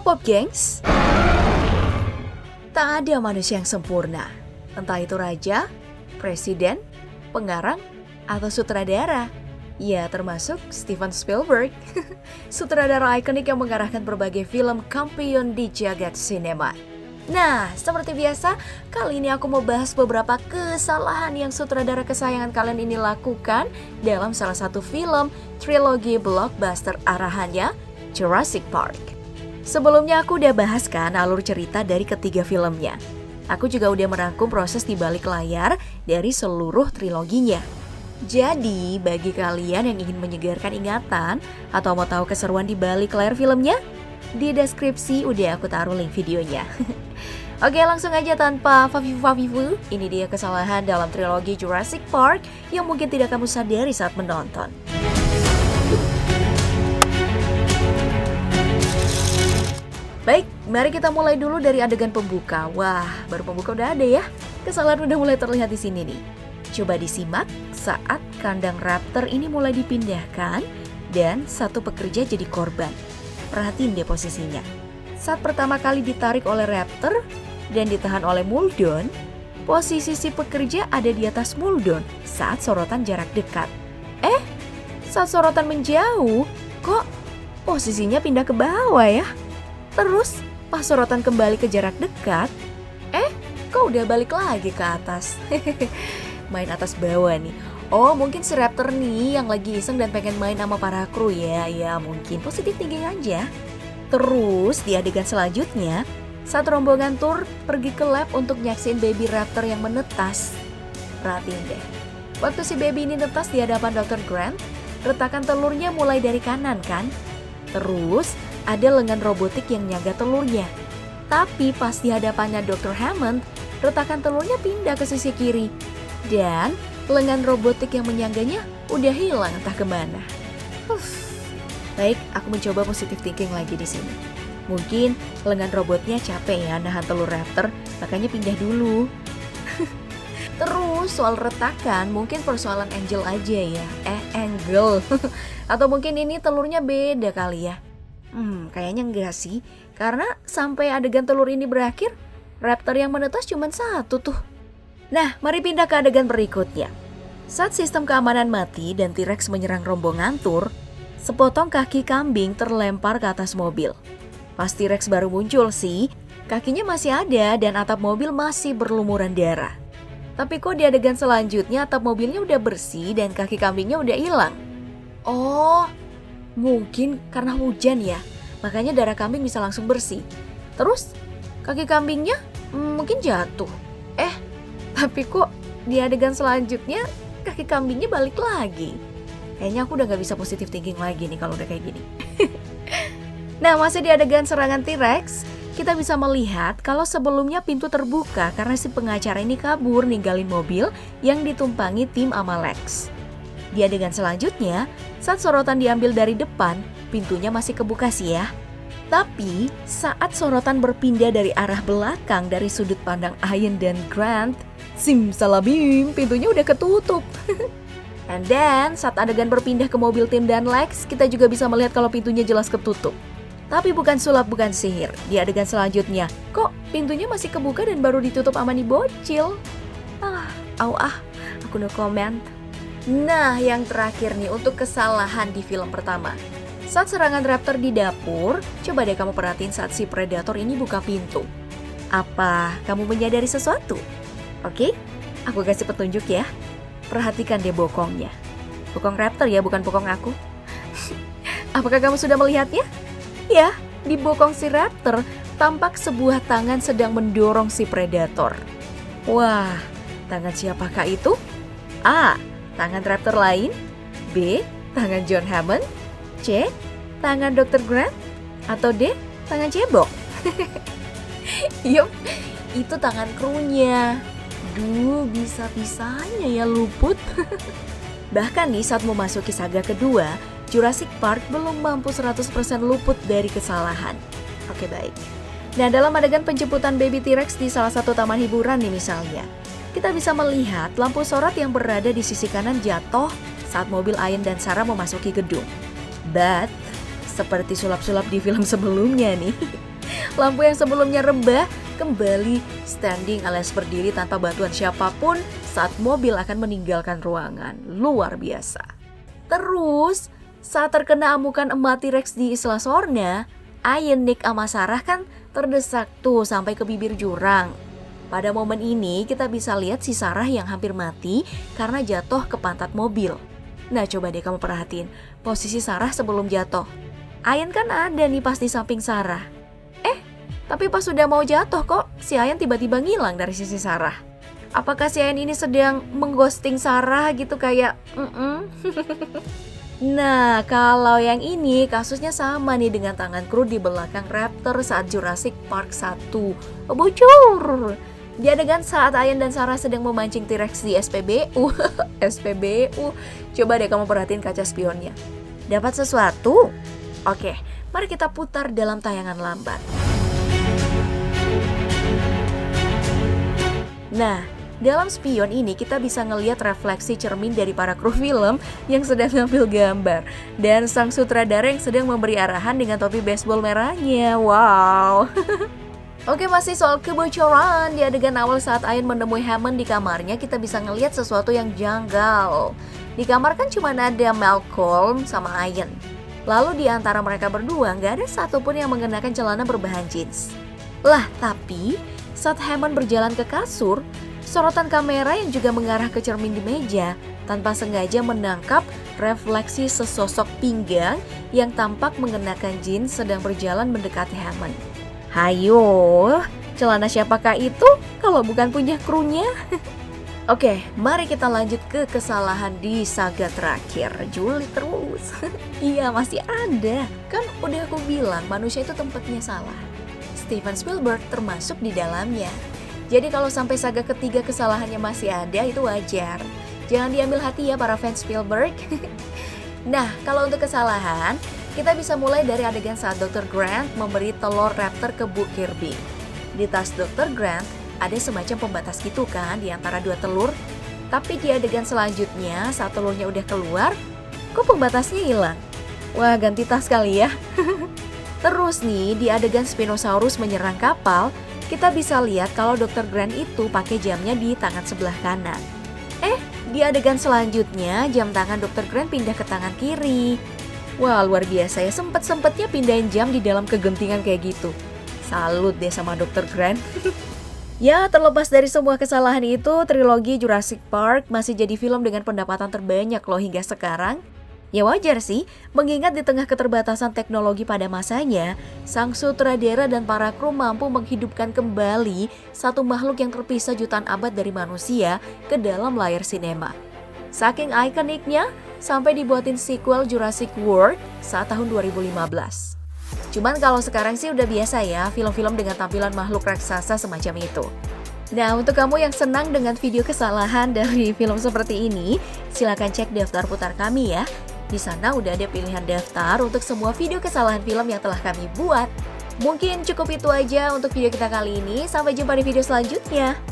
Pop gengs, tak ada manusia yang sempurna. Entah itu raja, presiden, pengarang, atau sutradara. Ya, termasuk Steven Spielberg, sutradara ikonik yang mengarahkan berbagai film kampiun di jagat sinema. Nah, seperti biasa, kali ini aku mau bahas beberapa kesalahan yang sutradara kesayangan kalian ini lakukan dalam salah satu film trilogi blockbuster arahannya, Jurassic Park. Sebelumnya aku udah bahas kan alur cerita dari ketiga filmnya. Aku juga udah merangkum proses di balik layar dari seluruh triloginya. Jadi, bagi kalian yang ingin menyegarkan ingatan atau mau tahu keseruan di balik layar filmnya, di deskripsi udah aku taruh link videonya. Oke, langsung aja tanpa favifu, ini dia kesalahan dalam trilogi Jurassic Park yang mungkin tidak kamu sadari saat menonton. Baik, mari kita mulai dulu dari adegan pembuka. Wah, baru pembuka udah ada ya. Kesalahan udah mulai terlihat di sini nih. Coba disimak saat kandang raptor ini mulai dipindahkan dan satu pekerja jadi korban. Perhatiin deh posisinya. Saat pertama kali ditarik oleh raptor dan ditahan oleh Muldoon, posisi si pekerja ada di atas Muldoon saat sorotan jarak dekat. Saat sorotan menjauh, kok posisinya pindah ke bawah ya? Terus pas sorotan kembali ke jarak dekat, kok udah balik lagi ke atas? Main atas bawah nih. Oh, mungkin si raptor nih yang lagi iseng dan pengen main sama para kru ya. Ya mungkin positif thinking aja. Terus di adegan selanjutnya, saat rombongan tur pergi ke lab untuk nyaksin baby raptor yang menetas. Perhatiin deh, waktu si baby ini netas di hadapan Dr. Grant, retakan telurnya mulai dari kanan kan? Terus ada lengan robotik yang nyangga telurnya. Tapi pas di hadapannya Dr. Hammond, retakan telurnya pindah ke sisi kiri. Dan lengan robotik yang menyangganya udah hilang entah kemana. Baik, aku mencoba positive thinking lagi di sini. Mungkin lengan robotnya capek ya nahan telur raptor, makanya pindah dulu. Terus soal retakan, mungkin persoalan Angel aja ya. Angle. Atau mungkin ini telurnya beda kali ya. Kayaknya enggak sih. Karena sampai adegan telur ini berakhir, raptor yang menetas cuma satu tuh. Nah, mari pindah ke adegan berikutnya. Saat sistem keamanan mati dan T-Rex menyerang rombongan tur, sepotong kaki kambing terlempar ke atas mobil. Pas T-Rex baru muncul sih, kakinya masih ada dan atap mobil masih berlumuran darah. Tapi kok di adegan selanjutnya atap mobilnya udah bersih dan kaki kambingnya udah hilang? Oh, mungkin karena hujan ya, makanya darah kambing bisa langsung bersih. Terus kaki kambingnya mungkin jatuh. Tapi kok di adegan selanjutnya kaki kambingnya balik lagi? Kayaknya aku udah gak bisa positive thinking lagi nih kalau udah kayak gini. Nah, masih di adegan serangan T-Rex, kita bisa melihat kalau sebelumnya pintu terbuka karena si pengacara ini kabur ninggalin mobil yang ditumpangi tim ama Lex. Di adegan selanjutnya, saat sorotan diambil dari depan, pintunya masih kebuka sih ya. Tapi saat sorotan berpindah dari arah belakang dari sudut pandang Ian dan Grant, simsalabim, pintunya udah ketutup. And then, saat adegan berpindah ke mobil tim dan Lex, kita juga bisa melihat kalau pintunya jelas ketutup. Tapi bukan sulap, bukan sihir. Di adegan selanjutnya, kok pintunya masih kebuka dan baru ditutup sama nih bocil? Aku no comment. Nah, yang terakhir nih untuk kesalahan di film pertama. Saat serangan raptor di dapur, coba deh kamu perhatiin saat si predator ini buka pintu. Apa kamu menyadari sesuatu? Oke, aku kasih petunjuk ya. Perhatikan deh bokongnya. Bokong raptor ya, bukan bokong aku. Apakah kamu sudah melihatnya? Ya, di bokong si raptor tampak sebuah tangan sedang mendorong si predator. Wah, tangan siapakah itu? A. Tangan raptor lain. B. Tangan John Hammond. C. Tangan Dr. Grant. Atau D. Tangan cebok. Yup, itu tangan krunya. Duh, bisa-bisanya ya luput. Bahkan nih saat memasuki saga kedua, Jurassic Park belum mampu 100% luput dari kesalahan. Oke, baik. Nah, dalam adegan penjemputan baby T-Rex di salah satu taman hiburan nih misalnya, kita bisa melihat lampu sorot yang berada di sisi kanan jatuh saat mobil Ian dan Sarah memasuki gedung. But, seperti sulap-sulap di film sebelumnya nih, Lampu yang sebelumnya rebah kembali standing alias berdiri tanpa bantuan siapapun saat mobil akan meninggalkan ruangan. Luar biasa. Terus, saat terkena amukan emak T-Rex di Isla Sorna, Ian, Nick, sama Sarah kan terdesak tuh sampai ke bibir jurang. Pada momen ini kita bisa lihat si Sarah yang hampir mati karena jatuh ke pantat mobil. Nah coba deh kamu perhatiin posisi Sarah sebelum jatuh. Ian kan ada nih pas di samping Sarah. Tapi pas sudah mau jatuh kok si Ian tiba-tiba ngilang dari sisi Sarah. Apakah si Ian ini sedang mengghosting Sarah gitu kayak Nah, kalau yang ini kasusnya sama nih dengan tangan kru di belakang Raptor saat Jurassic Park 1. Bocor! Di adegan saat Ian dan Sarah sedang memancing T-Rex di SPBU. SPBU. Coba deh kamu perhatiin kaca spionnya. Dapat sesuatu? Oke, mari kita putar dalam tayangan lambat. Nah, dalam spion ini kita bisa ngelihat refleksi cermin dari para kru film yang sedang ngambil gambar. Dan sang sutradara yang sedang memberi arahan dengan topi baseball merahnya. Wow. Oke, masih soal kebocoran. Di adegan awal saat Ian menemui Hammond di kamarnya, kita bisa ngelihat sesuatu yang janggal. Di kamar kan cuma ada Malcolm sama Ian. Lalu di antara mereka berdua nggak ada satupun yang mengenakan celana berbahan jeans. Lah, tapi saat Hammond berjalan ke kasur, sorotan kamera yang juga mengarah ke cermin di meja tanpa sengaja menangkap refleksi sesosok pinggang yang tampak mengenakan jeans sedang berjalan mendekati Hammond. Hayo, celana siapakah itu kalau bukan punya krunya? Oke, mari kita lanjut ke kesalahan di saga terakhir. Juli terus. Iya, masih ada. Kan udah aku bilang manusia itu tempatnya salah. Steven Spielberg termasuk di dalamnya. Jadi kalau sampai saga ketiga kesalahannya masih ada, itu wajar. Jangan diambil hati ya para fans Spielberg. Nah, kalau untuk kesalahan, kita bisa mulai dari adegan saat Dr. Grant memberi telur raptor ke Bu Kirby. Di tas Dr. Grant ada semacam pembatas gitu kan di antara dua telur. Tapi di adegan selanjutnya saat telurnya udah keluar, kok pembatasnya hilang? Wah, ganti tas kali ya. Terus nih, di adegan Spinosaurus menyerang kapal, kita bisa lihat kalau Dr. Grant itu pakai jamnya di tangan sebelah kanan. Di adegan selanjutnya, jam tangan Dr. Grant pindah ke tangan kiri. Wah, luar biasa ya, sempet-sempetnya pindahin jam di dalam kegentingan kayak gitu. Salut deh sama Dr. Grant. Ya, terlepas dari semua kesalahan itu, trilogi Jurassic Park masih jadi film dengan pendapatan terbanyak loh hingga sekarang. Ya wajar sih, mengingat di tengah keterbatasan teknologi pada masanya, sang sutradara dan para kru mampu menghidupkan kembali satu makhluk yang terpisah jutaan abad dari manusia ke dalam layar sinema. Saking ikoniknya, sampai dibuatin sequel Jurassic World saat tahun 2015. Cuman kalau sekarang sih udah biasa ya film-film dengan tampilan makhluk raksasa semacam itu. Nah, untuk kamu yang senang dengan video kesalahan dari film seperti ini, silakan cek daftar putar kami ya. Di sana udah ada pilihan daftar untuk semua video kesalahan film yang telah kami buat. Mungkin cukup itu aja untuk video kita kali ini. Sampai jumpa di video selanjutnya.